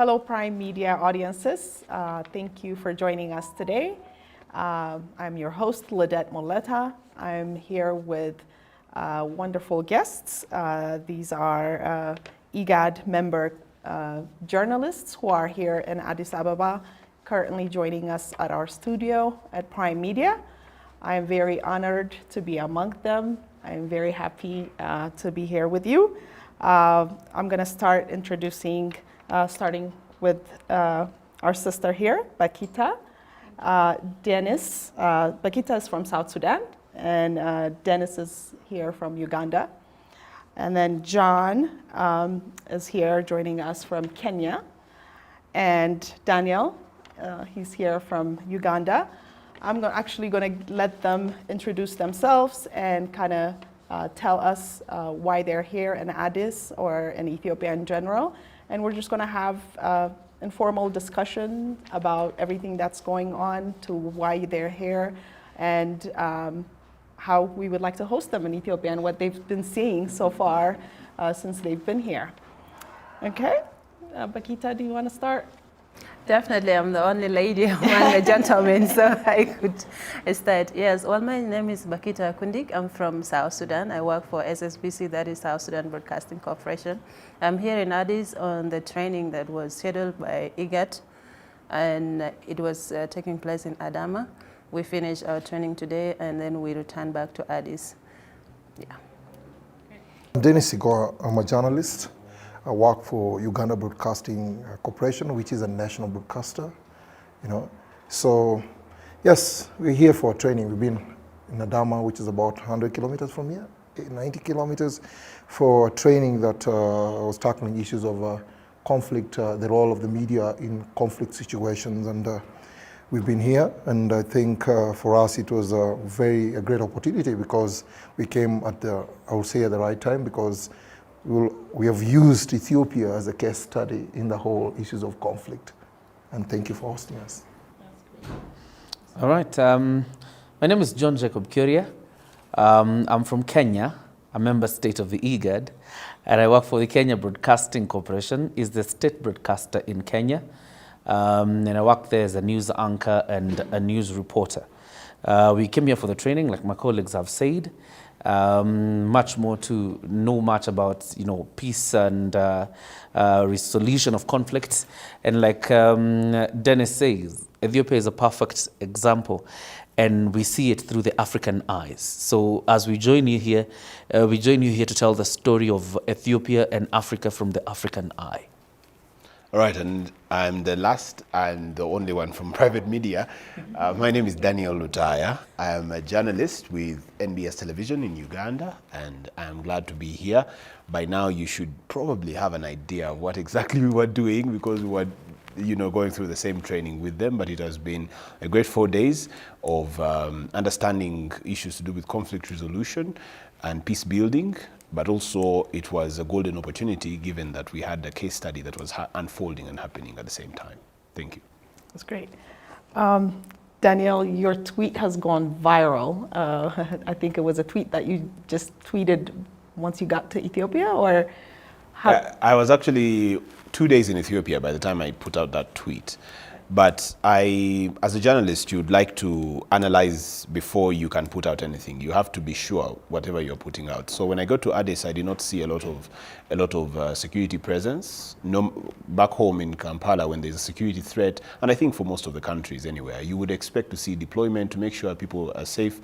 Hello, Prime Media audiences. Thank you for joining us today. I'm your host, Ladette Moleta. I'm here with wonderful guests. These are IGAD member journalists who are here in Addis Ababa, currently joining us at our studio at Prime Media. I am very honored to be among them. I'm very happy to be here with you. I'm going to start introducing, starting with our sister here, Bakita. Dennis, Bakita is from South Sudan, and Dennis is here from Uganda. And then John is here joining us from Kenya. And Daniel, he's here from Uganda. I'm actually going to let them introduce themselves and kind of tell us why they're here in Addis or in Ethiopia in general. And we're just going to have informal discussion about everything that's going on, to why they're here, and how we would like to host them in Ethiopia and what they've been seeing so far since they've been here. Okay, Bakita, do you want to start? Definitely, I'm the only lady among the gentlemen, so I could start. Yes, well, my name is Bakita Kundik. I'm from South Sudan. I work for SSBC, that is South Sudan Broadcasting Corporation. I'm here in Addis on the training that was scheduled by IGAD, and it was taking place in Adama. We finished our training today, and then we return back to Addis. Yeah. I'm Dennis Igor. I'm a journalist. I work for Uganda Broadcasting Corporation, which is a national broadcaster, So, yes, we're here for training. We've been in Adama, which is about 100 kilometers from here, 90 kilometers, for training that was tackling issues of conflict, the role of the media in conflict situations. And we've been here, and I think for us it was a great opportunity, because we came at the right time, because we have used Ethiopia as a case study in the whole issues of conflict. And thank you for hosting us. All right. My name is John Jacob Kuria. I'm from Kenya, a member state of the IGAD, and I work for the Kenya Broadcasting Corporation. It's the state broadcaster in Kenya. And I work there as a news anchor and a news reporter. We came here for the training, like my colleagues have said. Much more to know much about, peace and resolution of conflicts. And like Dennis says, Ethiopia is a perfect example, and we see it through the African eyes. So as we join you here to tell the story of Ethiopia and Africa from the African eye. All right, and I'm the last and the only one from private media. My name is Daniel Lutaya. I am a journalist with NBS Television in Uganda, and I'm glad to be here. By now, you should probably have an idea of what exactly we were doing, because we were going through the same training with them, but it has been a great 4 days of understanding issues to do with conflict resolution and peace building. But also it was a golden opportunity, given that we had a case study that was unfolding and happening at the same time. Thank you. That's great. Danielle, your tweet has gone viral. I think it was a tweet that you just tweeted once you got to Ethiopia, or how? I was actually 2 days in Ethiopia by the time I put out that tweet. But as a journalist, you'd like to analyze before you can put out anything. You have to be sure whatever you're putting out. So when I got to Addis, I did not see a lot of security presence. Back home in Kampala, when there's a security threat, and I think for most of the countries anywhere, you would expect to see deployment to make sure people are safe.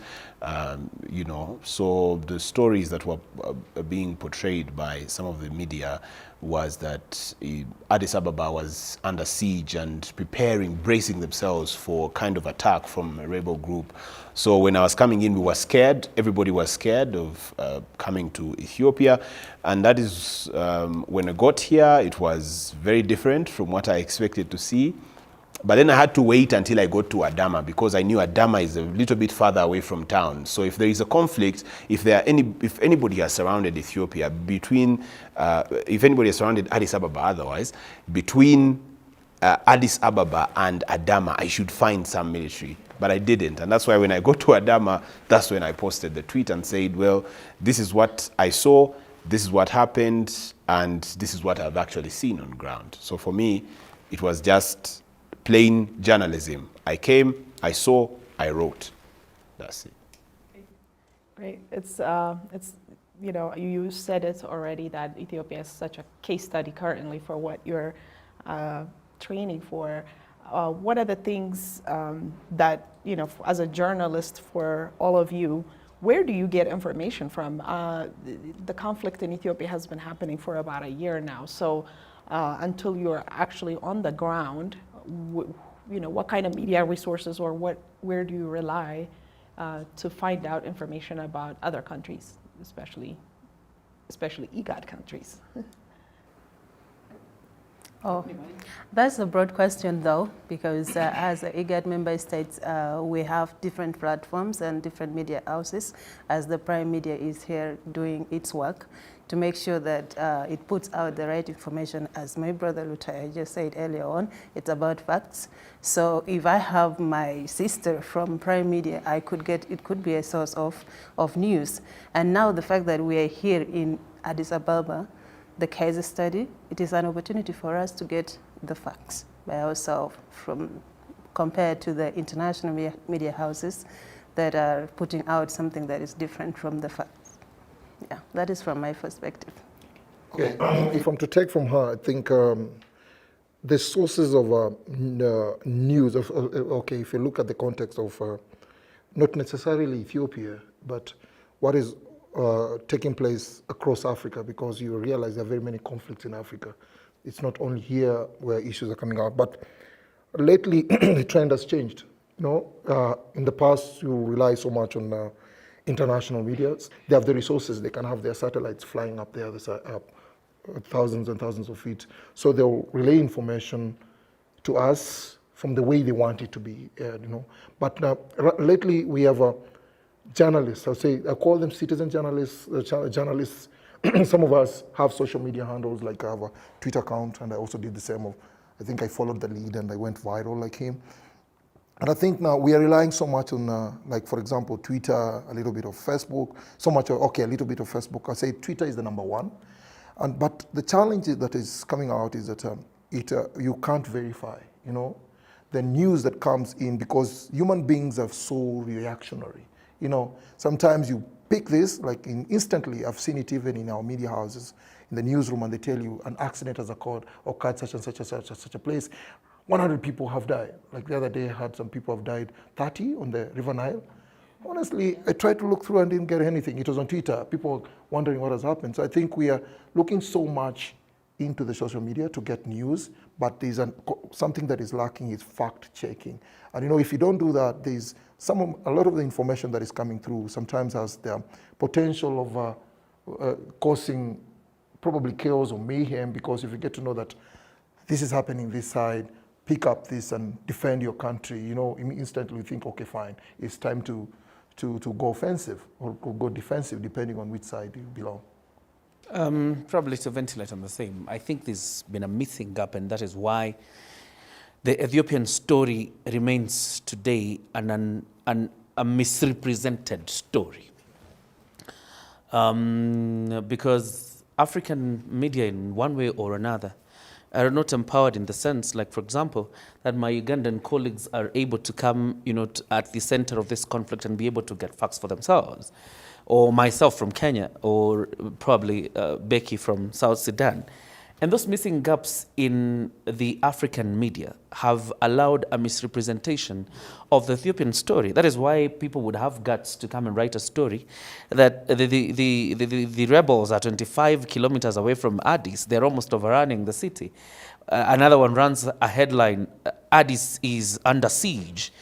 So the stories that were being portrayed by some of the media was that Addis Ababa was under siege and bracing themselves for kind of attack from a rebel group. So when I was coming in, we were scared. Everybody was scared of coming to Ethiopia. And that is, when I got here, it was very different from what I expected to see. But then I had to wait until I got to Adama, because I knew Adama is a little bit farther away from town. So if there is a conflict, if anybody has surrounded Ethiopia, if anybody has surrounded Addis Ababa otherwise, between Addis Ababa and Adama, I should find some military. But I didn't. And that's why when I got to Adama, that's when I posted the tweet and said, well, this is what I saw, this is what happened, and this is what I've actually seen on ground. So for me, It was just plain journalism. I came, I saw, I wrote. That's it. Great. It's you know, you said it already that Ethiopia is such a case study currently for what you're training for. What are the things that, you know, as a journalist for all of you, where do you get information from? The conflict in Ethiopia has been happening for about a year now. So until you're actually on the ground, you know, what kind of media resources or where do you rely to find out information about other countries, especially IGAD countries? Oh, that's a broad question though, because as the IGAD member states, we have different platforms and different media houses, as the Prime Media is here doing its work to make sure that it puts out the right information. As my brother Lutai just said earlier on, it's about facts. So if I have my sister from Prime Media, it could be a source of news. And now the fact that we are here in Addis Ababa, the case study, it is an opportunity for us to get the facts by ourselves compared to the international media houses that are putting out something that is different from the facts. Yeah, that is from my perspective. Okay. If I'm to take from her, I think the sources of news, okay, if you look at the context of not necessarily Ethiopia, but what is taking place across Africa, because you realize there are very many conflicts in Africa. It's not only here where issues are coming out, but lately the trend has changed. You know, in the past you rely so much on international media. They have the resources. They can have their satellites flying up there, thousands and thousands of feet. So they'll relay information to us from the way they want it to be aired. You know, but lately we have journalists. I call them citizen journalists. Journalists. Some of us have social media handles, like I have a Twitter account, and I also did the same. I think I followed the lead and I went viral like him. And I think now we are relying so much on, like for example, Twitter, a little bit of Facebook, so much, okay, a little bit of Facebook. I say Twitter is the number one. But the challenge that is coming out is that you can't verify, you know, the news that comes in, because human beings are so reactionary. You know, sometimes you pick this, like instantly, I've seen it even in our media houses, in the newsroom, and they tell you an accident has occurred such and such and such a place. 100 people have died. Like the other day, I had some people have died, 30 on the River Nile. Honestly, I tried to look through and didn't get anything. It was on Twitter. People wondering what has happened. So I think we are looking so much into the social media to get news, but there's something that is lacking is fact checking. And you know, if you don't do that, there's a lot of the information that is coming through sometimes has the potential of causing probably chaos or mayhem, because if you get to know that this is happening this side, pick up this and defend your country, you know, instantly you think, okay, fine, it's time to go offensive or go defensive, depending on which side you belong. Probably to ventilate on the same, I think there's been a missing gap, and that is why the Ethiopian story remains today a misrepresented story. Because African media, in one way or another, are not empowered in the sense, like for example, that my Ugandan colleagues are able to come, you know, at the center of this conflict and be able to get facts for themselves, or myself from Kenya, or probably Becky from South Sudan. And those missing gaps in the African media have allowed a misrepresentation of the Ethiopian story. That is why people would have guts to come and write a story that the rebels are 25 kilometers away from Addis. They're almost overrunning the city. Another one runs a headline, Addis is under siege.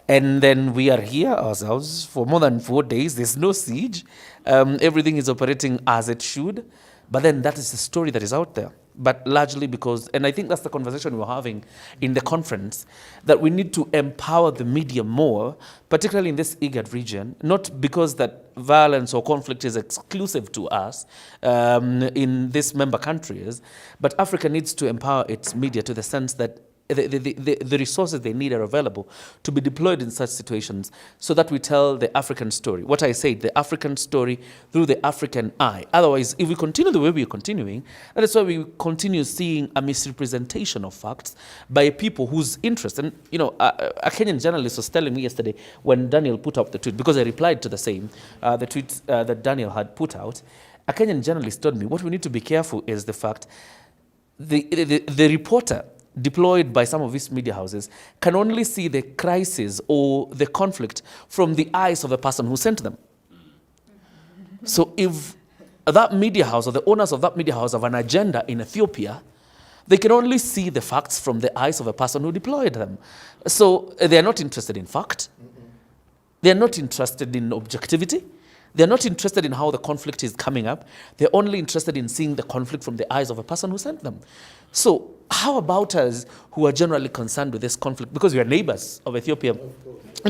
And then we are here ourselves for more than 4 days. There's no siege. Everything is operating as it should. But then that is the story that is out there. But largely because, and I think that's the conversation we're having in the conference, that we need to empower the media more, particularly in this IGAD region, not because that violence or conflict is exclusive to us in these member countries, but Africa needs to empower its media to the sense that the resources they need are available to be deployed in such situations, so that we tell the African story. What I said, the African story through the African eye. Otherwise, if we continue the way we are continuing, that is why we continue seeing a misrepresentation of facts by people whose interest. And a Kenyan journalist was telling me yesterday when Daniel put up the tweet, because I replied to the same, the tweet that Daniel had put out. A Kenyan journalist told me what we need to be careful is the fact the reporter deployed by some of these media houses can only see the crisis or the conflict from the eyes of the person who sent them. So if that media house or the owners of that media house have an agenda in Ethiopia, they can only see the facts from the eyes of a person who deployed them. So they are not interested in fact. They are not interested in objectivity. They're not interested in how the conflict is coming up. They're only interested in seeing the conflict from the eyes of a person who sent them. So how about us who are generally concerned with this conflict? Because we are neighbors of Ethiopia,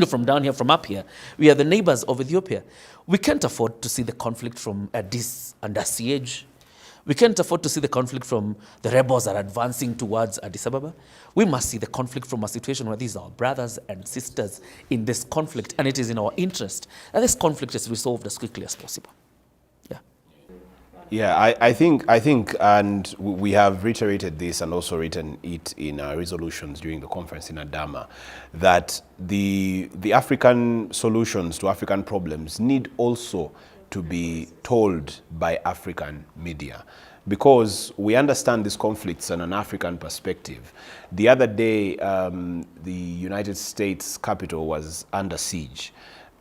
from down here, from up here. We are the neighbors of Ethiopia. We can't afford to see the conflict from Addis under siege. We can't afford to see the conflict from the rebels are advancing towards Addis Ababa. We must see the conflict from a situation where these are our brothers and sisters in this conflict, and it is in our interest that this conflict is resolved as quickly as possible. Yeah. Yeah, I think, and we have reiterated this and also written it in our resolutions during the conference in Adama, that the African solutions to African problems need also to be told by African media, because we understand these conflicts on an African perspective. The other day, the United States Capitol was under siege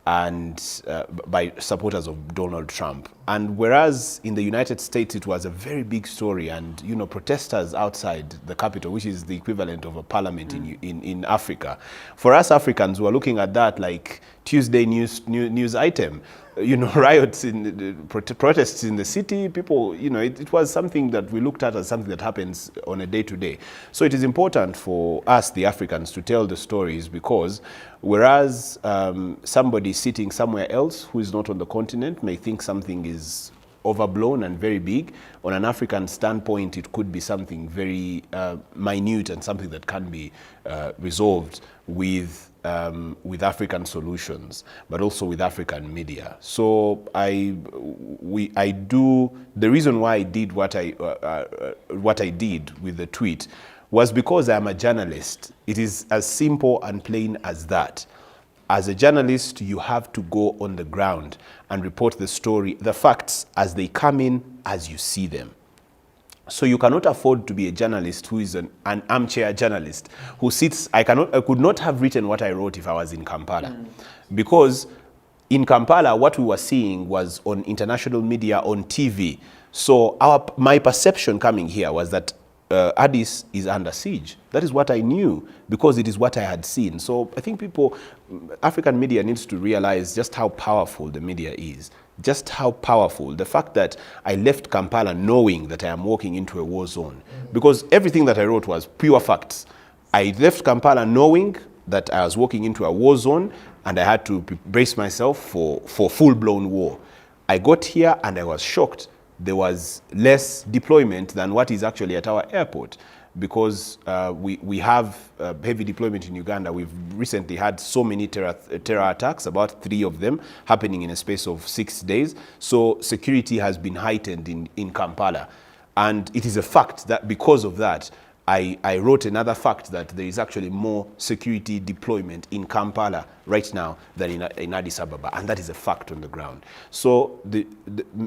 and by supporters of Donald Trump. And whereas in the United States it was a very big story, and protesters outside the Capitol, which is the equivalent of a parliament in Africa, for us Africans who are looking at that like Tuesday news item, riots in protests in the city, people, it was something that we looked at as something that happens on a day-to-day. So it is important for us, the Africans, to tell the stories, because whereas somebody sitting somewhere else who is not on the continent may think something is overblown and very big, on an African standpoint it could be something very minute and something that can be resolved with African solutions, but also with African media. So the reason why I did what I did with the tweet was because I am a journalist. It is as simple and plain as that. As a journalist, you have to go on the ground and report the story, the facts as they come in, as you see them. So you cannot afford to be a journalist who is an armchair journalist who sits. I could not have written what I wrote if I was in Kampala, because in Kampala what we were seeing was on international media, on TV. So my perception coming here was that Addis is under siege. That is what I knew, because it is what I had seen. So I think African media needs to realize just how powerful the media is. Just how powerful. The fact that I left Kampala knowing that I am walking into a war zone, because everything that I wrote was pure facts. I left Kampala knowing that I was walking into a war zone and I had to brace myself for full-blown war. I got here and I was shocked. There was less deployment than what is actually at our airport, because we have heavy deployment in Uganda. We've recently had so many terror attacks, about 3 of them happening in a space of 6 days. So security has been heightened in Kampala. And it is a fact that because of that, I wrote another fact that there is actually more security deployment in Kampala right now than in Addis Ababa, and that is a fact on the ground. So the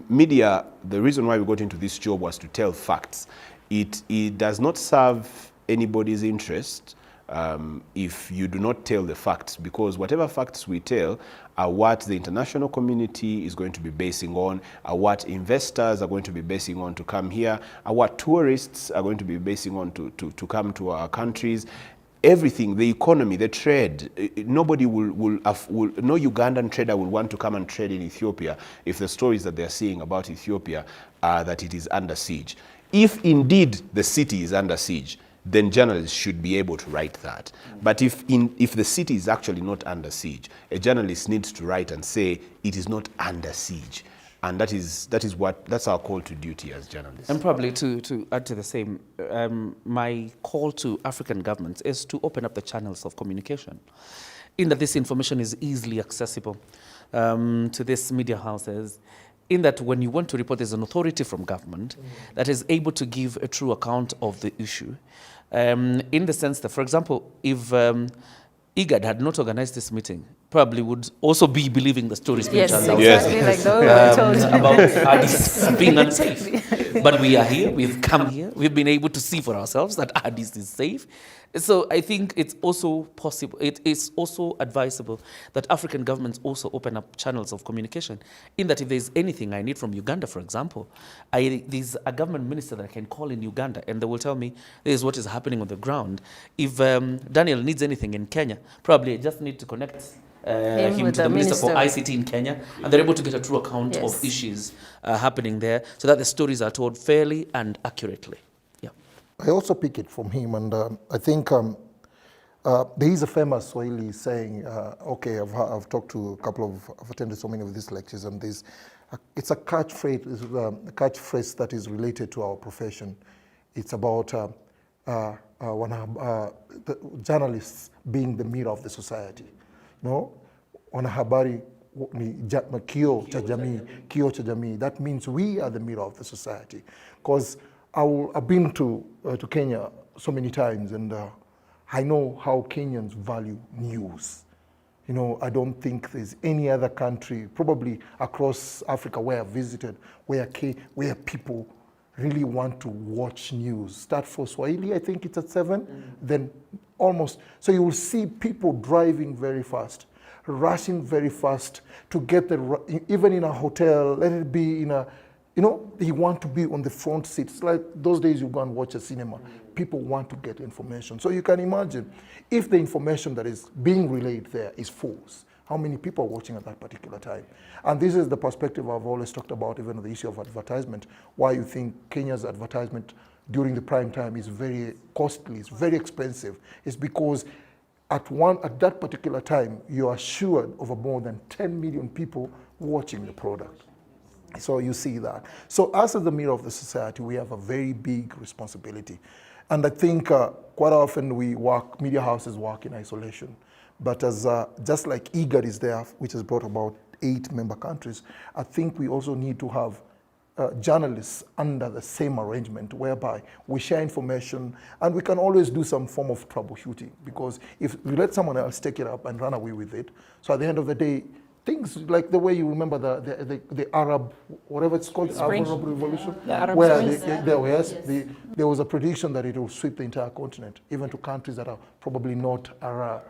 media, the reason why we got into this job was to tell facts. It does not serve anybody's interest if you do not tell the facts, because whatever facts we tell are what the international community is going to be basing on, are what investors are going to be basing on to come here, are what tourists are going to be basing on to come to our countries. Everything, the economy, the trade, nobody no Ugandan trader will want to come and trade in Ethiopia if the stories that they're seeing about Ethiopia are that it is under siege. If indeed the city is under siege, then journalists should be able to write that. But if the city is actually not under siege, a journalist needs to write and say it is not under siege. And that's our call to duty as journalists. And probably to add to the same, my call to African governments is to open up the channels of communication, in that this information is easily accessible to these media houses, in that when you want to report, there's an authority from government that is able to give a true account of the issue. In the sense that, for example, if IGAD had not organized this meeting, probably would also be believing the stories being Yes, told exactly, like the way we were told. about Addis being unsafe. But we are here, we've come here, we've been able to see for ourselves that Addis is safe. So I think it's also possible, it is also advisable that African governments also open up channels of communication, in that if there's anything I need from Uganda, for example, there's a government minister that I can call in Uganda and they will tell me this is what is happening on the ground. If Daniel needs anything in Kenya, probably I just need to connect him to the Minister for ICT in Kenya, and they're able to get a true account of issues happening there, so that the stories are told fairly and accurately. Yeah. I also pick it from him, and I think there is a famous Swahili saying, okay, I've talked to a couple of, I've attended so many of these lectures, and it's a catchphrase that is related to our profession. It's about the journalists being the mirror of the society. No, wanahabari ni kioo cha jamii. That means we are the mirror of the society. Because I've been to Kenya so many times, and I know how Kenyans value news. You know, I don't think there's any other country, probably across Africa, where I've visited, where people really want to watch news. Start for Swahili, I think it's at 7, then almost. So you will see people driving very fast, rushing very fast to get even in a hotel, let it be in a, you know, they want to be on the front seat. It's like those days you go and watch a cinema. People want to get information. So you can imagine if the information that is being relayed there is false, how many people are watching at that particular time? And this is the perspective I've always talked about, even on the issue of advertisement, why you think Kenya's advertisement during the prime time is very costly, it's very expensive. It's because at that particular time, you are assured of more than 10 million people watching the product. So you see that. So us as the mirror of the society, we have a very big responsibility. And I think quite often media houses work in isolation. But as just like IGAD is there, which has brought about 8 member countries, I think we also need to have journalists under the same arrangement, whereby we share information and we can always do some form of troubleshooting, because if we let someone else take it up and run away with it, so at the end of the day, things like the way you remember the Arab, whatever it's called, Arab Revolution, where there was a prediction that it will sweep the entire continent, even to countries that are probably not Arab.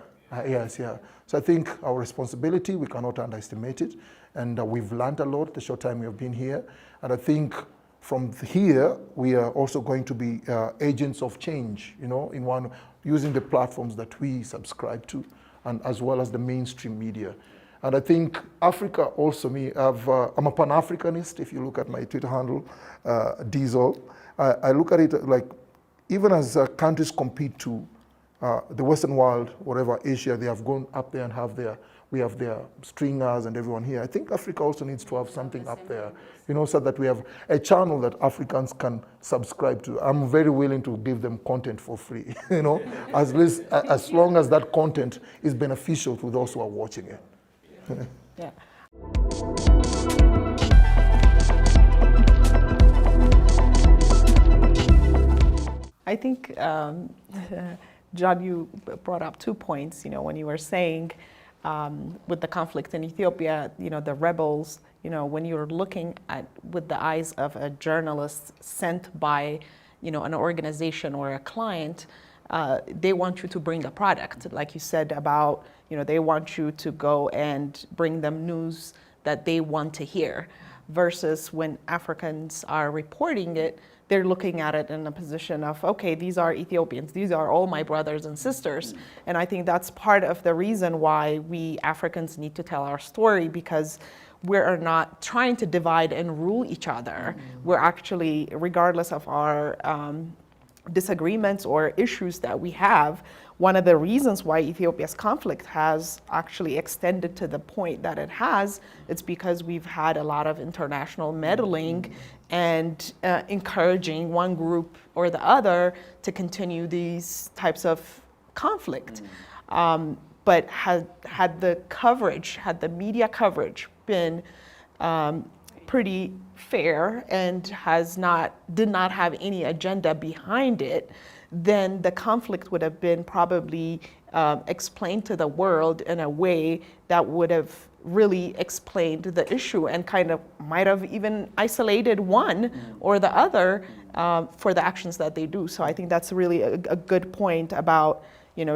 So I think our responsibility, we cannot underestimate it. And we've learned a lot the short time we have been here. And I think from here, we are also going to be agents of change, you know, using the platforms that we subscribe to, and as well as the mainstream media. And I think Africa also, I'm a Pan-Africanist. If you look at my Twitter handle, Diesel, I look at it like, even as countries compete to the Western world, whatever, Asia, they have gone up there and we have their stringers and everyone here. I think Africa also needs to have something up there, you know, so that we have a channel that Africans can subscribe to. I'm very willing to give them content for free, you know, as long as that content is beneficial to those who are watching it. Yeah. I think, John, you brought up 2 points, you know, when you were saying with the conflict in Ethiopia, you know, the rebels, you know, when you're looking at with the eyes of a journalist sent by, you know, an organization or a client, they want you to bring a product, like you said about, you know, they want you to go and bring them news that they want to hear, versus when Africans are reporting it, they're looking at it in a position of, okay, these are Ethiopians, these are all my brothers and sisters. And I think that's part of the reason why we Africans need to tell our story, because we are not trying to divide and rule each other. We're actually, regardless of our disagreements or issues that we have, one of the reasons why Ethiopia's conflict has actually extended to the point that it has, it's because we've had a lot of international meddling and encouraging one group or the other to continue these types of conflict. But had the media coverage been pretty fair and did not have any agenda behind it, then the conflict would have been probably explained to the world in a way that would have really explained the issue and kind of might have even isolated one or the other for the actions that they do. So I think that's really a good point about,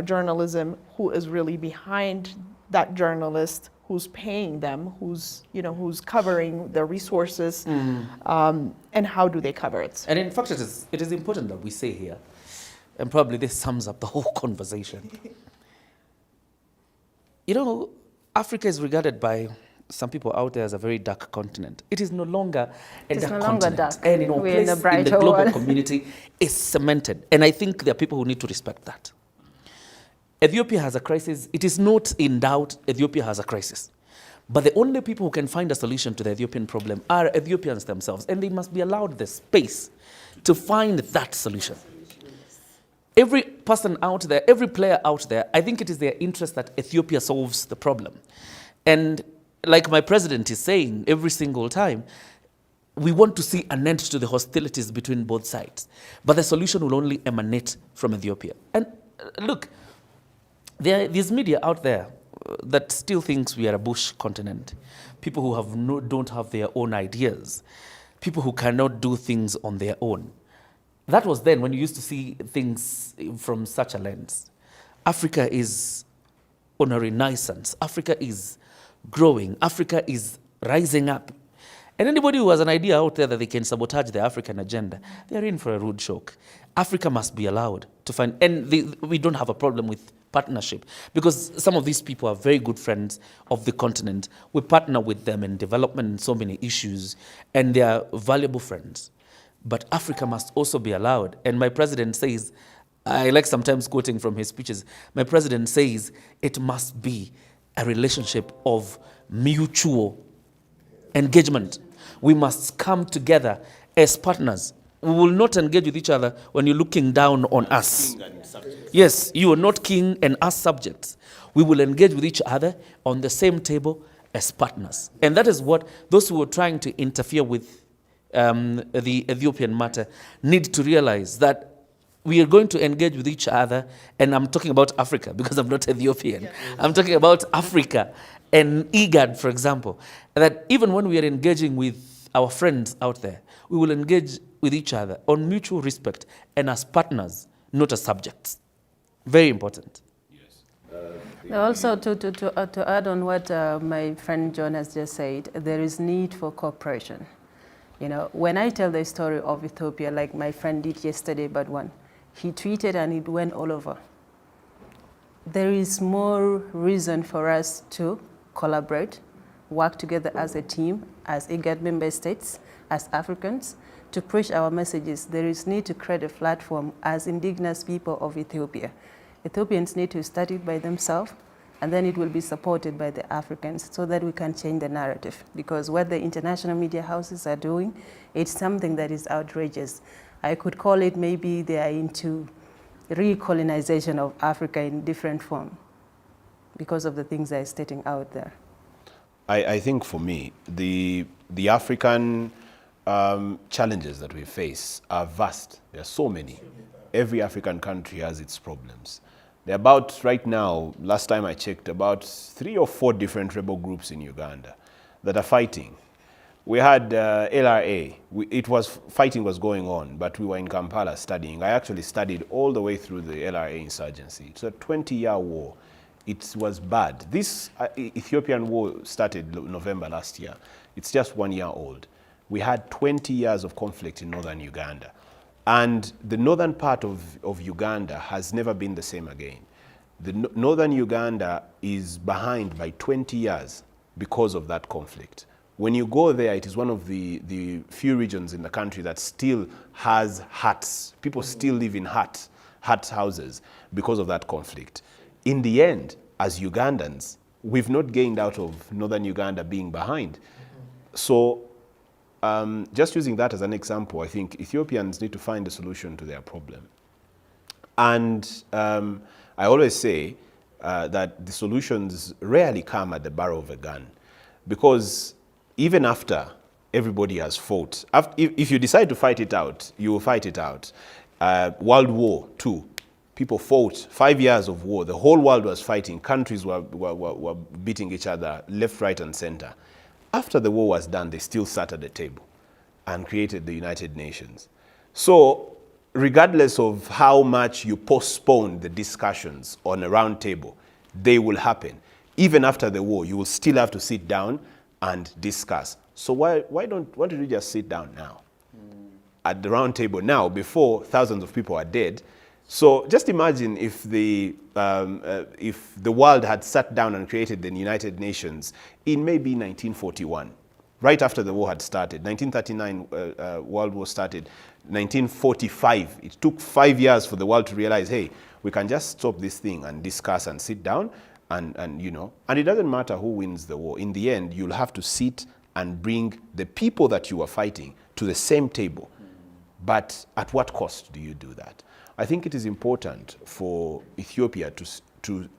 journalism, who is really behind that journalist, who's paying them, who's covering the resources, and how do they cover it. And in fact, it is important that we say here, and probably this sums up the whole conversation. Africa is regarded by some people out there as a very dark continent. It is no longer a dark continent. And in our place in the global community is cemented. And I think there are people who need to respect that. Ethiopia has a crisis. It is not in doubt Ethiopia has a crisis. But the only people who can find a solution to the Ethiopian problem are Ethiopians themselves. And they must be allowed the space to find that solution. Every person out there, every player out there, I think it is their interest that Ethiopia solves the problem. And like my president is saying every single time, we want to see an end to the hostilities between both sides. But the solution will only emanate from Ethiopia. And look, there are these media out there that still thinks we are a bush continent. People who don't have their own ideas. People who cannot do things on their own. That was then when you used to see things from such a lens. Africa is on a renaissance. Africa is growing. Africa is rising up. And anybody who has an idea out there that they can sabotage the African agenda, they're in for a rude shock. Africa must be allowed to find, and we don't have a problem with partnership, because some of these people are very good friends of the continent. We partner with them in development and so many issues, and they are valuable friends. But Africa must also be allowed. And my president says, I like sometimes quoting from his speeches, my president says it must be a relationship of mutual engagement. We must come together as partners. We will not engage with each other when you're looking down on us. Yes, you are not king and us subjects. We will engage with each other on the same table as partners. And that is what those who are trying to interfere with the Ethiopian matter need to realize, that we are going to engage with each other, and I'm talking about Africa because I'm not Ethiopian. Yeah. I'm talking about Africa and IGAD, for example, that even when we are engaging with our friends out there, we will engage with each other on mutual respect and as partners, not as subjects. Very important. Also, to add on what my friend John has just said, there is need for cooperation. When I tell the story of Ethiopia, like my friend did yesterday, but he tweeted and it went all over. There is more reason for us to collaborate, work together as a team, as IGAD member states, as Africans, to push our messages. There is need to create a platform as indigenous people of Ethiopia. Ethiopians need to start it by themselves, and then it will be supported by the Africans so that we can change the narrative. Because what the international media houses are doing, it's something that is outrageous. I could call it maybe they are into recolonization of Africa in different form because of the things they're stating out there. I think for me, the African challenges that we face are vast. There are so many. Every African country has its problems. There are about, right now, last time I checked, about 3 or 4 different rebel groups in Uganda that are fighting. We had LRA. Fighting was going on, but we were in Kampala studying. I actually studied all the way through the LRA insurgency. It's a 20-year war. It was bad. This Ethiopian war started November last year. It's just 1 year old. We had 20 years of conflict in northern Uganda. And the northern part of Uganda has never been the same again. Northern Uganda is behind by 20 years because of that conflict. When you go there, it is one of the few regions in the country that still has huts. People still live in hut houses because of that conflict. In the end, as Ugandans, we've not gained out of northern Uganda being behind. So just using that as an example, I think Ethiopians need to find a solution to their problem. And I always say that the solutions rarely come at the barrel of a gun, because even after everybody has fought, if you decide to fight it out, you will fight it out. World War II, people fought, 5 years of war, the whole world was fighting, countries were beating each other left, right, and center. After the war was done, they still sat at the table and created the United Nations. So regardless of how much you postpone the discussions on a round table, they will happen. Even after the war, you will still have to sit down and discuss. So why don't you just sit down now at the round table now, before thousands of people are dead? So just imagine if the world had sat down and created the United Nations in maybe 1941, right after the war had started. 1939, World War started. 1945, it took 5 years for the world to realize, hey, we can just stop this thing and discuss and sit down, and you know, and it doesn't matter who wins the war. In the end, you'll have to sit and bring the people that you are fighting to the same table. But at what cost do you do that? I think it is important for Ethiopia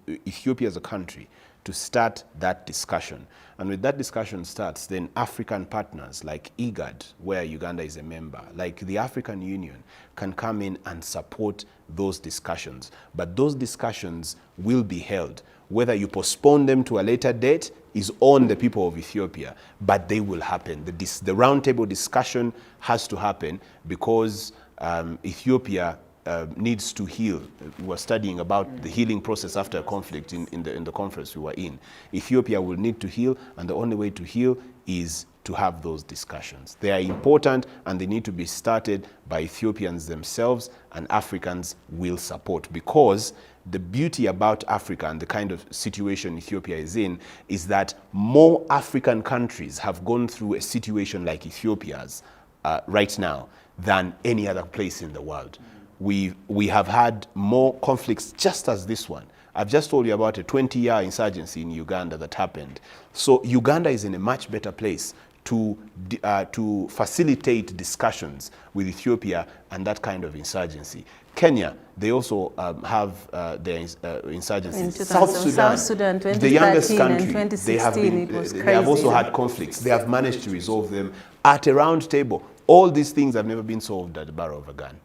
Ethiopia as a country to start that discussion. And when that discussion starts, then African partners like IGAD, where Uganda is a member, like the African Union, can come in and support those discussions. But those discussions will be held. Whether you postpone them to a later date is on the people of Ethiopia, but they will happen. The roundtable discussion has to happen because Ethiopia needs to heal. We were studying about the healing process after a conflict in the conference we were in. Ethiopia will need to heal, and the only way to heal is to have those discussions. They are important, and they need to be started by Ethiopians themselves, and Africans will support, because the beauty about Africa and the kind of situation Ethiopia is in is that more African countries have gone through a situation like Ethiopia's right now than any other place in the world. We have had more conflicts just as this one. I've just told you about a 20-year insurgency in Uganda that happened. So Uganda is in a much better place to facilitate discussions with Ethiopia and that kind of insurgency. Kenya, they also have their insurgencies. In South Sudan, the youngest country, and 2016, it was crazy. they have also had conflicts. They have managed to resolve them at a round table. All these things have never been solved at the barrel of a gun.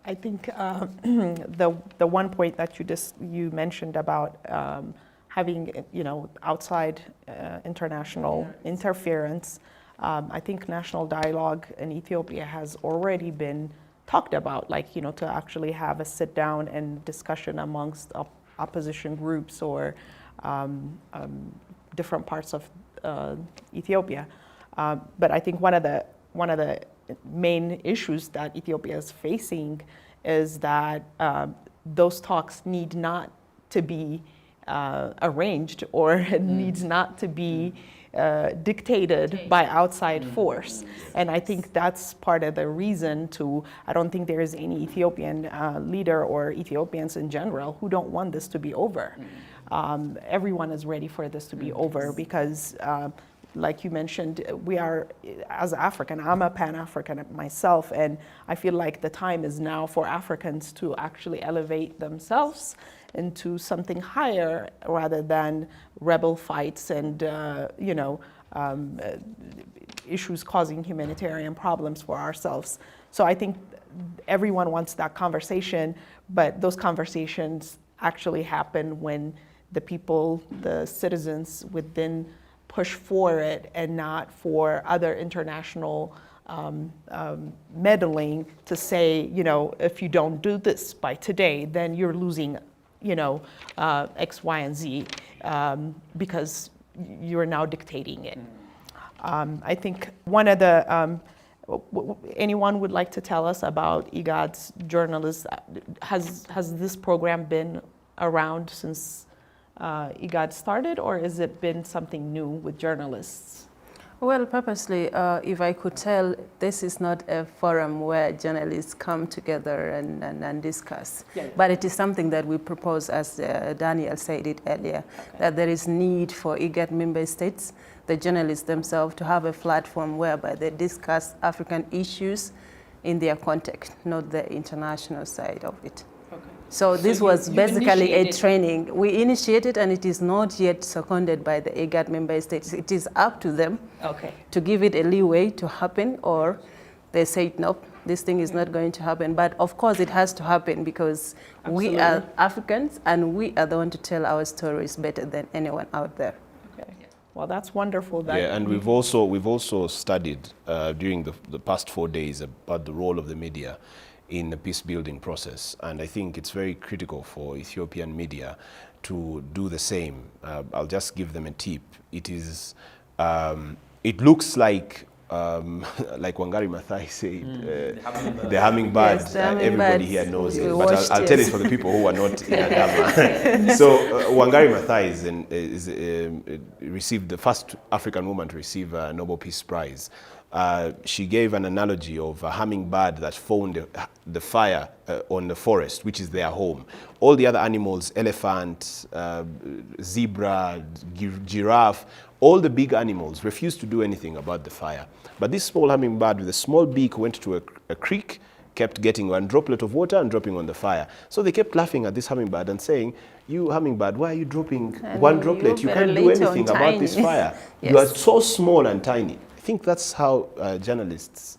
I think the one point that you mentioned about having outside international interference, I think national dialogue in Ethiopia has already been talked about, to actually have a sit down and discussion amongst opposition groups or different parts of Ethiopia. But I think one of the main issues that Ethiopia is facing is that those talks need not to be arranged or needs not to be dictated by outside force. And I think that's part of the reason I don't think there is any Ethiopian leader or Ethiopians in general who don't want this to be over. Everyone is ready for this to be over because like you mentioned, we are, as African, I'm a Pan-African myself, and I feel like the time is now for Africans to actually elevate themselves into something higher rather than rebel fights and, issues causing humanitarian problems for ourselves. So I think everyone wants that conversation, but those conversations actually happen when the people, the citizens within push for it and not for other international meddling to say, if you don't do this by today, then you're losing, X, Y, and Z because you're now dictating it. I think one of the, anyone would like to tell us about IGAD's journalists? Has this program been around since IGAD started, or has it been something new with journalists? Well, purposely, if I could tell, this is not a forum where journalists come together and discuss. Yeah. But it is something that we propose, as Daniel said it earlier, that there is need for IGAD member states, the journalists themselves, to have a platform whereby they discuss African issues in their context, not the international side of it. Okay. So this was you basically a initiated- training. We initiated, and it is not yet seconded by the IGAD member states. It is up to them Okay. to give it a leeway to happen, or they say, nope, this thing is not going to happen. But of course it has to happen, because we are Africans and we are the one to tell our stories better than anyone out there. Okay. Well, that's wonderful. That Yeah, and we've also studied during the past 4 days about the role of the media in the peace building process, and I think it's very critical for Ethiopian media to do the same. I'll just give them a tip. It is, it looks like Wangari Maathai said, the hummingbird. Yes, the Everybody hummingbird. here knows We it, but watched I'll tell it. it for the people who are not in Adama. So Wangari Maathai received the first African woman to receive a Nobel Peace Prize. She gave an analogy of a hummingbird that found the fire on the forest, which is their home. All the other animals, elephant, zebra, giraffe, all the big animals refused to do anything about the fire. But this small hummingbird with a small beak went to a creek, kept getting one droplet of water and dropping on the fire. So they kept laughing at this hummingbird and saying, "You hummingbird, why are you dropping one droplet? You can't do anything about this fire. Yes. You are so small and tiny." I think that's how journalists,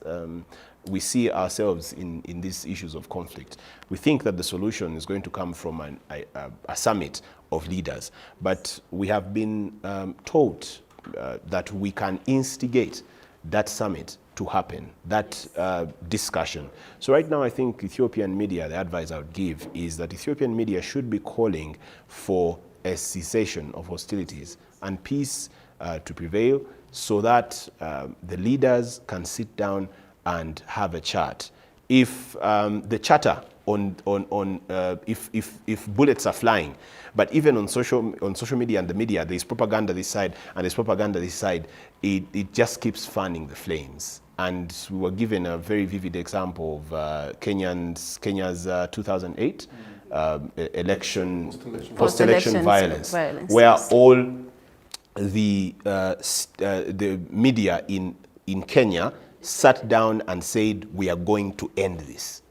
we see ourselves in these issues of conflict. We think that the solution is going to come from a summit of leaders, but we have been taught that we can instigate that summit to happen, that discussion. So right now I think Ethiopian media, the advice I would give is that Ethiopian media should be calling for a cessation of hostilities and peace to prevail, so that the leaders can sit down and have a chat. If the chatter if bullets are flying, but even on social media and the media, there's propaganda this side and there's propaganda this side, it just keeps fanning the flames. And we were given a very vivid example of Kenya's 2008 election, post-election violence, where all the media in Kenya sat down and said, we are going to end this.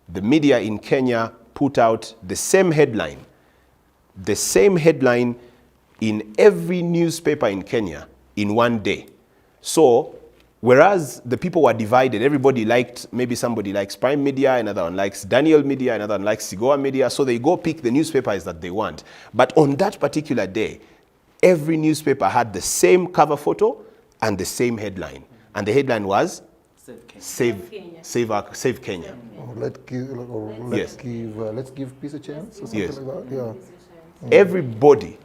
The media in Kenya put out the same headline in every newspaper in Kenya in one day. So, whereas the people were divided, everybody liked, maybe somebody likes Prime Media, another one likes Daniel Media, another one likes Sigoa Media, so they go pick the newspapers that they want. But on that particular day, every newspaper had the same cover photo and the same headline. And the headline was, Save Kenya. Let's give peace a chance or something Yes. like that. Yeah. Everybody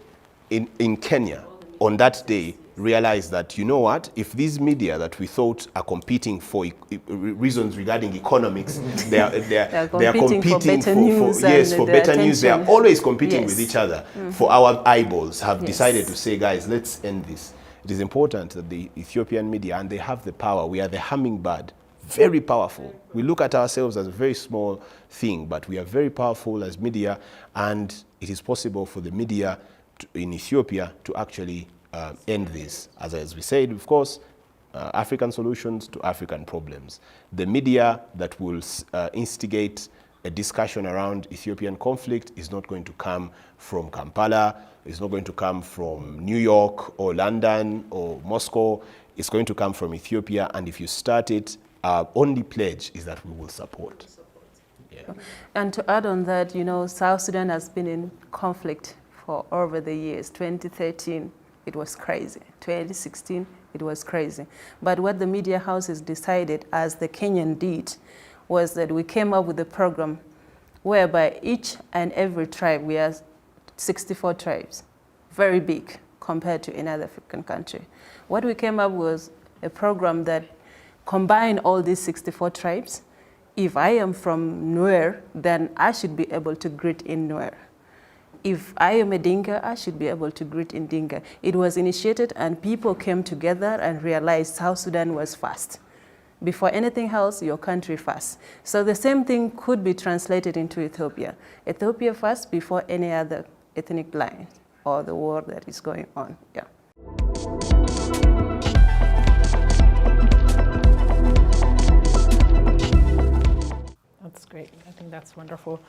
in Kenya on that day realized that, you know what, if these media that we thought are competing for reasons regarding economics, they are competing for better news for and better news. They are attention. always competing Yes. with each other for our eyeballs, have Yes. decided to say, guys, let's end this. It is important that the Ethiopian media, and they have the power, we are the hummingbird, very powerful. We look at ourselves as a very small thing, but we are very powerful as media, and it is possible for the media in Ethiopia to actually end this. As we said, of course, African solutions to African problems. The media that will instigate a discussion around Ethiopian conflict is not going to come from Kampala, it's not going to come from New York or London or Moscow, it's going to come from Ethiopia, and if you start it, our only pledge is that we will support. Yeah. And to add on that, you know, South Sudan has been in conflict for over the years. 2013, it was crazy. 2016, it was crazy. But what the media houses decided, as the Kenyan did, was that we came up with a program whereby each and every tribe, we are 64 tribes, very big compared to any other African country. What we came up was a program that combined all these 64 tribes. If I am from Nuer, then I should be able to greet in Nuer. if I am a Dinka, I should be able to greet in Dinka. It was initiated and people came together and realized South Sudan was first. Before anything else, your country first. So the same thing could be translated into Ethiopia. Ethiopia first before any other ethnic line or the war that is going on. Yeah. That's great. I think that's wonderful.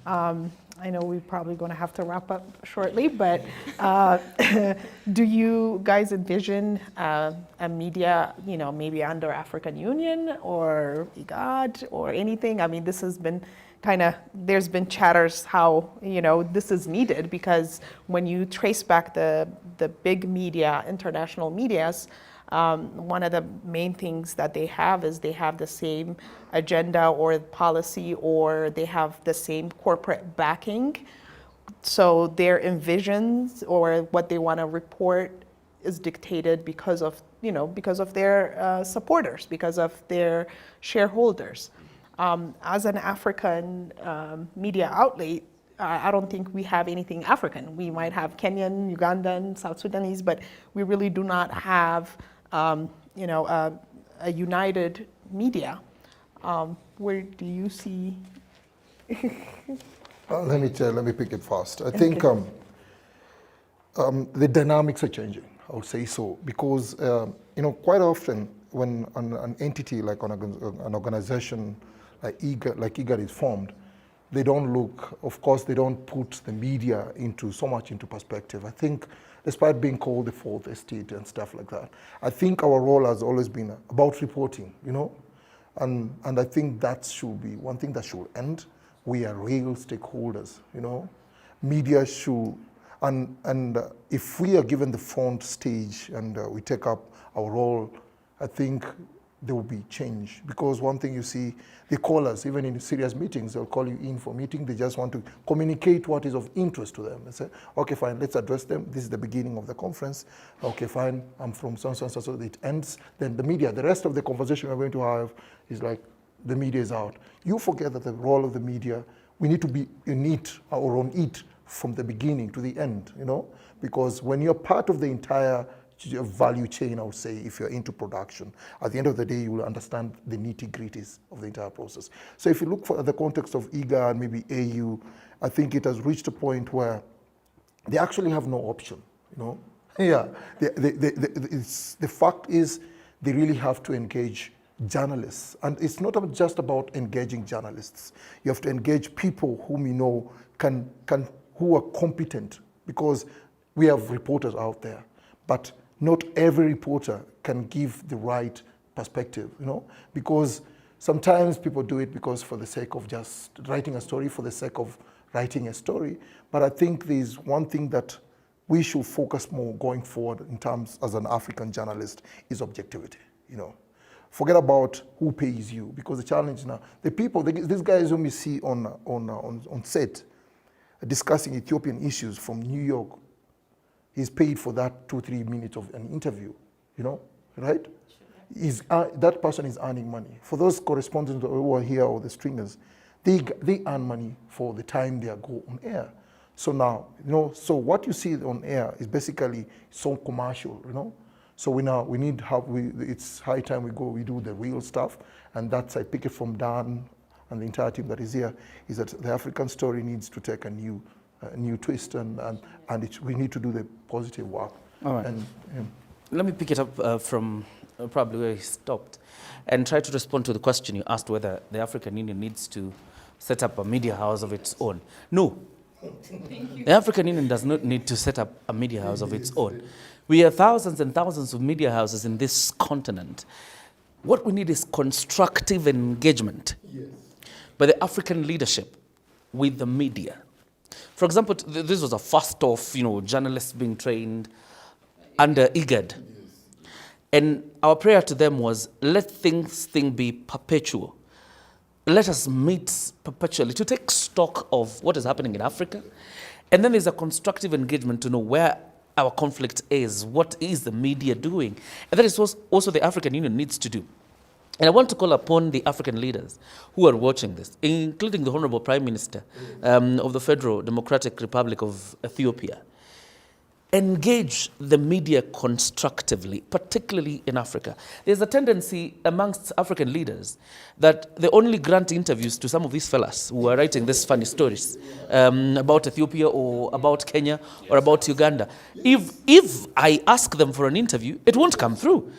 I know we're probably going to have to wrap up shortly, but do you guys envision a media, maybe under African Union or IGAD or anything? I mean, this has been there's been chatters how, this is needed, because when you trace back the big media, international medias, one of the main things that they have is they have the same agenda or policy, or they have the same corporate backing. So their envisions or what they want to report is dictated because of their supporters, because of their shareholders. As an African media outlet, I don't think we have anything African. We might have Kenyan, Ugandan, South Sudanese, but we really do not have a united media. Where do you see? Let me pick it first. I think the dynamics are changing, I would say so, because quite often when an entity like an organization like IGAD is formed, they don't look, of course, they don't put the media so much into perspective. I think, despite being called the fourth estate and stuff like that, I think our role has always been about reporting, and I think that should be one thing that should end. We are real stakeholders, Media should, and if we are given the front stage and we take up our role, I think there will be change. Because one thing you see, they call us, even in serious meetings, they'll call you in for a meeting. They just want to communicate what is of interest to them. They say, okay, fine, let's address them. This is the beginning of the conference. Okay, fine, I'm from so it ends. Then the media, the rest of the conversation we're going to have is like, the media is out. You forget that the role of the media, we need to be in it, our own it, from the beginning to the end, Because when you're part of the entire value chain, I would say, if you're into production, at the end of the day, you will understand the nitty-gritties of the entire process. So if you look for the context of IGAD, maybe AU, I think it has reached a point where they actually have no option, Yeah, the fact is they really have to engage journalists. And it's not just about engaging journalists. You have to engage people whom who are competent, because we have reporters out there, but not every reporter can give the right perspective, because sometimes people do it because for the sake of just writing a story, for the sake of writing a story. But I think there's one thing that we should focus more going forward in terms as an African journalist is objectivity, Forget about who pays you, because the challenge now, the people, these guys whom you see on set discussing Ethiopian issues from New York, he's paid for that 2-3 minutes of an interview, right? That person is earning money. For those correspondents who are here or the stringers, they earn money for the time they go on air. So now, so what you see on air is basically so commercial, So we need help. It's high time we do the real stuff, and that's, I pick it from Dan and the entire team that is here, is that the African story needs to take a new twist, and we need to do the positive work. All right. Let me pick it up from probably where he stopped and try to respond to the question you asked, whether the African Union needs to set up a media house of its own. No. The African Union does not need to set up a media house of its own. We have thousands and thousands of media houses in this continent. What we need is constructive engagement by the African leadership with the media. For example, this was a first of, journalists being trained under IGAD. And our prayer to them was, let things be perpetual. Let us meet perpetually to take stock of what is happening in Africa. And then there's a constructive engagement to know where our conflict is, what is the media doing. And that is what also the African Union needs to do. And I want to call upon the African leaders who are watching this, including the Honorable Prime Minister of the Federal Democratic Republic of Ethiopia. Engage the media constructively, particularly in Africa. There's a tendency amongst African leaders that they only grant interviews to some of these fellas who are writing these funny stories about Ethiopia or about Kenya or about Uganda. If I ask them for an interview, it won't come through.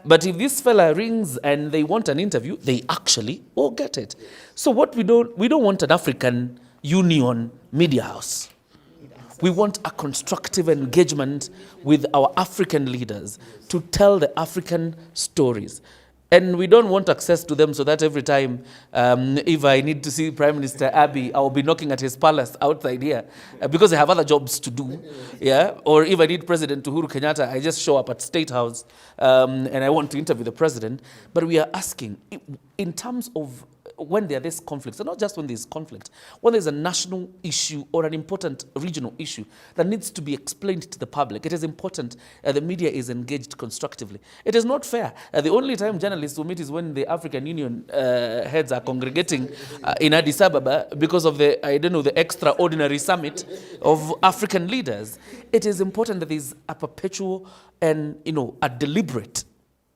But if this fella rings and they want an interview, they actually will get it. So what we don't want an African Union media house. We want a constructive engagement with our African leaders to tell the African stories. And we don't want access to them so that every time, if I need to see Prime Minister Abiy, I'll be knocking at his palace outside here because I have other jobs to do. Yeah? Or if I need President Uhuru Kenyatta, I just show up at State House and I want to interview the president. But we are asking, in terms of when there are these conflicts, and not just when there's conflict, when there's a national issue or an important regional issue that needs to be explained to the public, it is important the media is engaged constructively. It is not fair. The only time journalists will meet is when the African Union heads are congregating in Addis Ababa because of the, the extraordinary summit of African leaders. It is important that there's a perpetual and, a deliberate,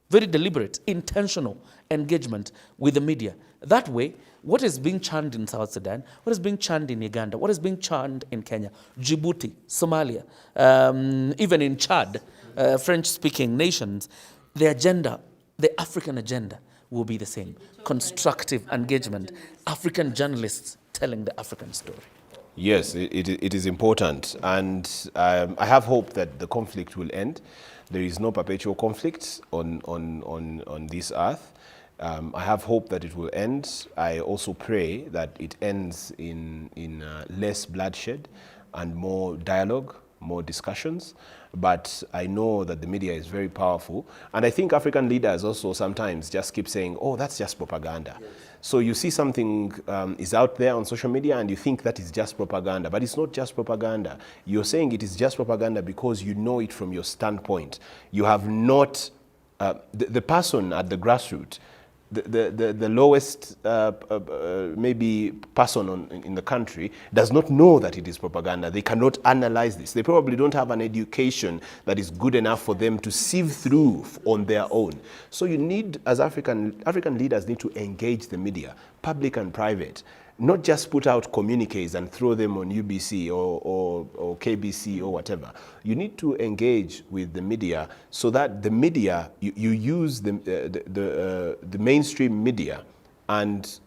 very deliberate, intentional engagement with the media. That way, what is being churned in South Sudan, what is being churned in Uganda, what is being churned in Kenya, Djibouti, Somalia, even in Chad, French-speaking nations, the agenda, the African agenda will be the same. Constructive engagement, African journalists telling the African story. Yes, it is important. And I have hope that the conflict will end. There is no perpetual conflict on this earth. I have hope that it will end. I also pray that it ends in less bloodshed and more dialogue, more discussions. But I know that the media is very powerful. And I think African leaders also sometimes just keep saying, oh, that's just propaganda. Yes. So you see something is out there on social media and you think that is just propaganda. But it's not just propaganda. You're saying it is just propaganda because you know it from your standpoint. You have not, the person at the grassroots, the lowest maybe person in the country does not know that it is propaganda. They cannot analyze this. They probably don't have an education that is good enough for them to sieve through on their own. So you need, as African leaders need to engage the media, public and private, not just put out communiques and throw them on UBC or KBC or whatever. You need to engage with the media so that the media, you use the mainstream media and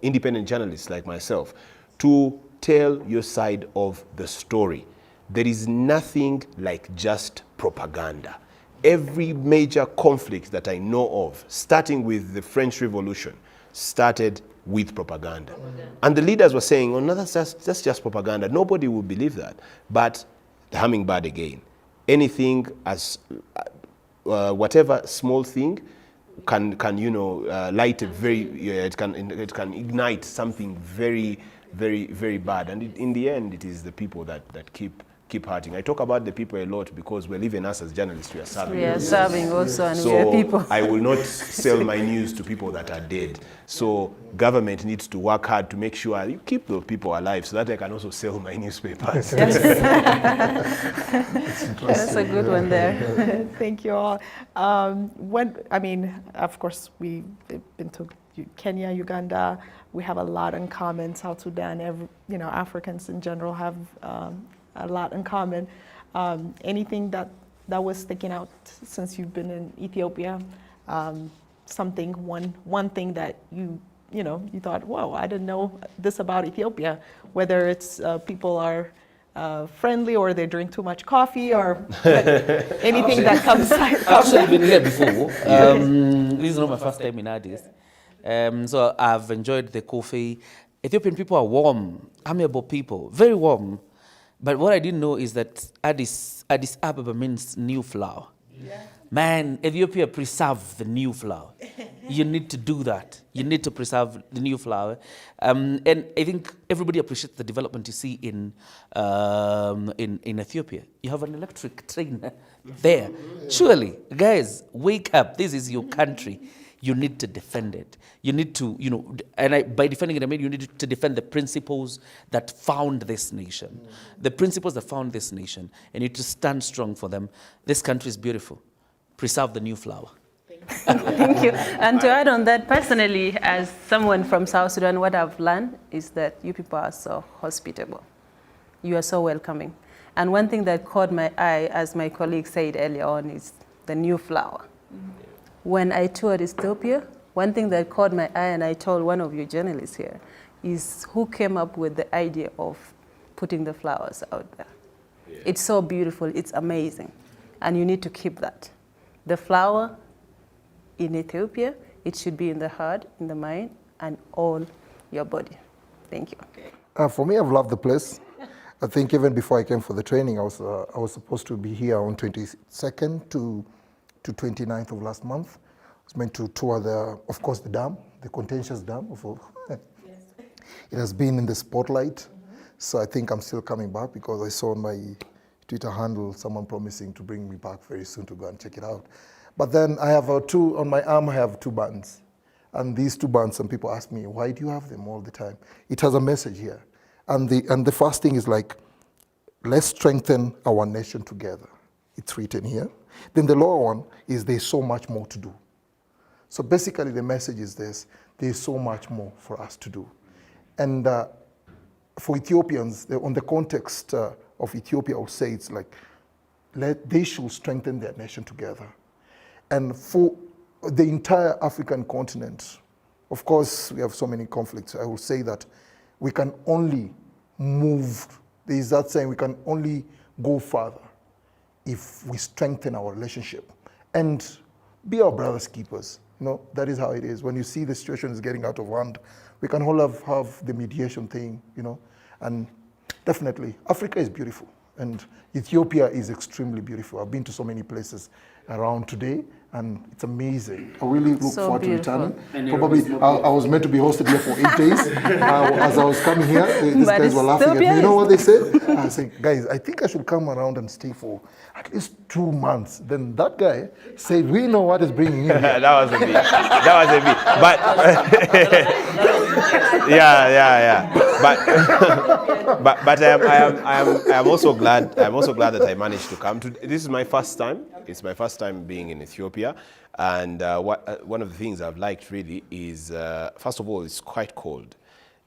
independent journalists like myself to tell your side of the story. There is nothing like just propaganda. Every major conflict that I know of, starting with the French Revolution, started with propaganda. And the leaders were saying, oh, no, that's just propaganda. Nobody will believe that. But the hummingbird again. Anything as, whatever small thing can light a very, it can ignite something very, very, very bad. And in the end, it is the people that keep hurting. I talk about the people a lot because we're even us as journalists, we are serving. We are serving also, and so we are people. I will not sell my news to people that are dead. So government needs to work hard to make sure you keep those people alive so that I can also sell my newspapers. That's a good one there. Thank you all. Of course, we've been to Kenya, Uganda. We have a lot in common. South Sudan, Africans in general have a lot in common. Anything that was sticking out since you've been in Ethiopia? One thing that you thought, whoa, I didn't know this about Ethiopia. Whether it's people are friendly or they drink too much coffee or anything that comes. I've actually been here before. This is not my first time in Addis. So I've enjoyed the coffee. Ethiopian people are warm, amiable people, very warm. But what I didn't know is that Addis Ababa means new flower. Yeah. Man, Ethiopia preserve the new flower. You need to do that. You need to preserve the new flower. And I think everybody appreciates the development you see in Ethiopia. You have an electric train there. Surely, guys, wake up. This is your country. you need to defend it. You need to, by defending it, I mean you need to defend the principles that found this nation. The principles that found this nation, and you need to stand strong for them. This country is beautiful. Preserve the new flower. Thank you. And to add on that, personally, as someone from South Sudan, what I've learned is that you people are so hospitable. You are so welcoming. And one thing that caught my eye, as my colleague said earlier on, is the new flower. When I toured Ethiopia, one thing that caught my eye, and I told one of you journalists here, is who came up with the idea of putting the flowers out there. Yeah. It's so beautiful, it's amazing. And you need to keep that. The flower in Ethiopia, it should be in the heart, in the mind, and all your body. Thank you. For me, I've loved the place. I think even before I came for the training, I was supposed to be here on 22nd to 29th of last month. I was meant to tour of course, the dam, the contentious dam. It has been in the spotlight. So I think I'm still coming back because I saw on my Twitter handle someone promising to bring me back very soon to go and check it out. But then I have on my arm, I have 2 bands. And these 2 bands, some people ask me, why do you have them all the time? It has a message here. And the first thing is like, let's strengthen our nation together. It's written here. Then the lower one is there's so much more to do. So basically the message is this, there's so much more for us to do. And for Ethiopians, on the context of Ethiopia, I would say it's like, they should strengthen their nation together. And for the entire African continent, of course, we have so many conflicts. I will say that we can only move, there is that saying, we can only go further if we strengthen our relationship and be our brothers' keepers. That is how it is. When you see the situation is getting out of hand, we can all have the mediation thing, and definitely Africa is beautiful and Ethiopia is extremely beautiful. I've been to so many places around today, and it's amazing. I really look forward to returning. Probably, I was meant to be hosted here for 8 days. As I was coming here, these guys were laughing at me. You know what they said? I said, guys, I think I should come around and stay for at least 2 months. Then that guy said, we know what is bringing you here. That was a bit. But I am also glad. I'm also glad that I managed to come. This is my first time. It's my first time being in Ethiopia, and one of the things I've liked really is, first of all, it's quite cold.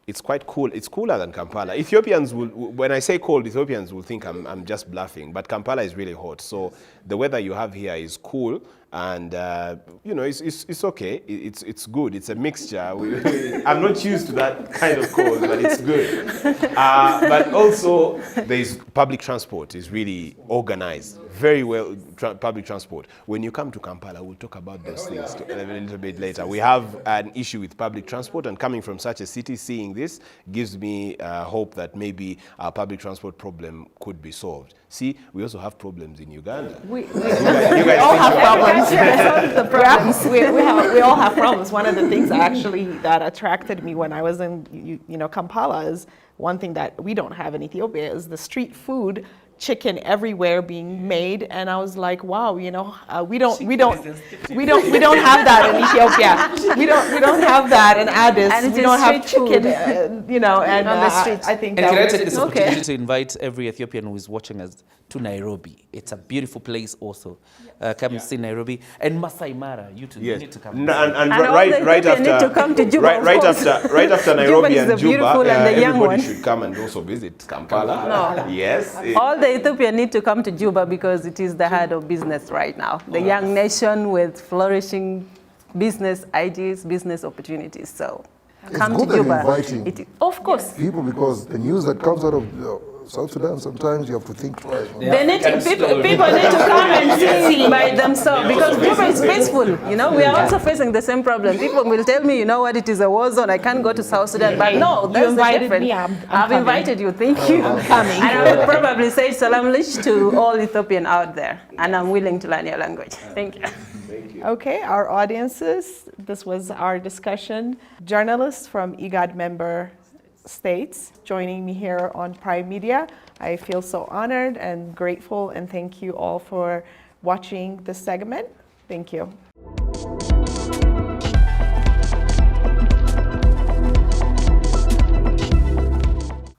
It's quite cool. It's cooler than Kampala. Ethiopians will, when I say cold, Ethiopians will think I'm just bluffing, but Kampala is really hot. So the weather you have here is cool, and it's okay. It's good. It's a mixture. I'm not used to that kind of cold, but it's good. But also, there's public transport is really organized, very well. Public transport. When you come to Kampala, we'll talk about those things a little bit later. We have an issue with public transport, and coming from such a city, seeing this gives me hope that maybe our public transport problem could be solved. See, we also have problems in Uganda. We all have problems. We all have problems. One of the things that attracted me when I was in Kampala is one thing that we don't have in Ethiopia is the street food. Chicken everywhere being made, and I was like, wow, we don't have that in Ethiopia. We don't have that in Addis. And we don't have chicken, and on the streets. I think and that can I was take this opportunity to invite every Ethiopian who is watching us to Nairobi. It's a beautiful place also. Come see Nairobi. And Masai Mara, you too. You need to come. And right after, need to come to Juba, right after Nairobi and Juba, everybody one. should come and also visit Kampala. No. Yes. All the Ethiopians need to come to Juba because it is the heart of business right now. The young nation with flourishing business ideas, business opportunities. So come to Juba. Of course. People, because the news that comes out of South Sudan, sometimes you have to think twice. They need people need to come and see by themselves because Juba is peaceful. We are also facing the same problem. People will tell me, what, it is a war zone. I can't go to South Sudan. But no, you invited me. I've invited you. Thank you. I'm coming. And I will probably say salam lish to all Ethiopian out there. And I'm willing to learn your language. Thank you. Okay, our audiences, this was our discussion. Journalists from IGAD member states joining me here on Prime Media. I feel so honored and grateful, and thank you all for watching this segment. Thank you.